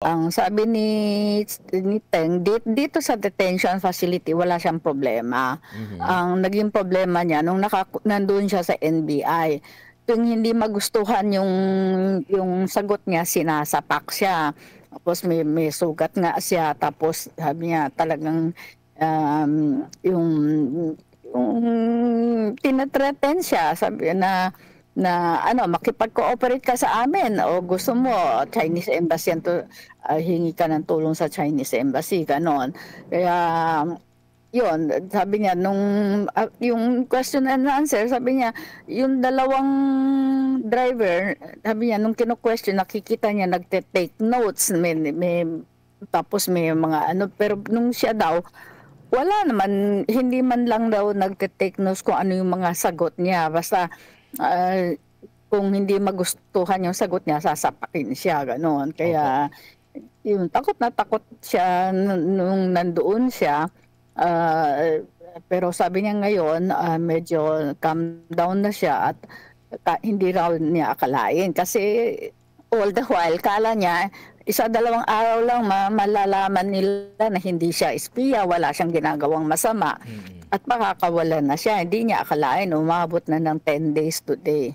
Ang sabi ni Teng, dito sa detention facility wala siyang problema. Mhm. Ang naging problema niya nung nandoon siya sa NBI, tuwing hindi magustuhan yung sagot niya, sinasapak siya. Tapos may sugat nga siya, tapos sabi niya talagang, yung tina-threaten siya, sabi na ano, makipag-cooperate ka sa amin o gusto mo Chinese Embassy yan hingi ka ng tulong sa Chinese Embassy, gano'n. Kaya yun, sabi niya nung, yung question and answer, sabi niya yung dalawang driver, sabi niya nung kino-question nakikita niya nagte-take notes, tapos may mga ano, pero nung siya daw wala naman, hindi man lang daw nagte-take notes kung ano yung mga sagot niya, basta ah, kung hindi magustuhan yung sagot niya sasapakin siya, gano'n. Opo. Kaya yun, takot na takot siya nung nandoon siya, ah, pero sabi niya ngayon, medyo calm down na siya at hindi raw niya akalain kasi all the while akala niya 1, 2 araw lang malalaman nila na hindi siya espiya, wala siyang ginagawang masama Mm. at makakawalan na siya. Hindi niya akalain umabot na ng 10 days today.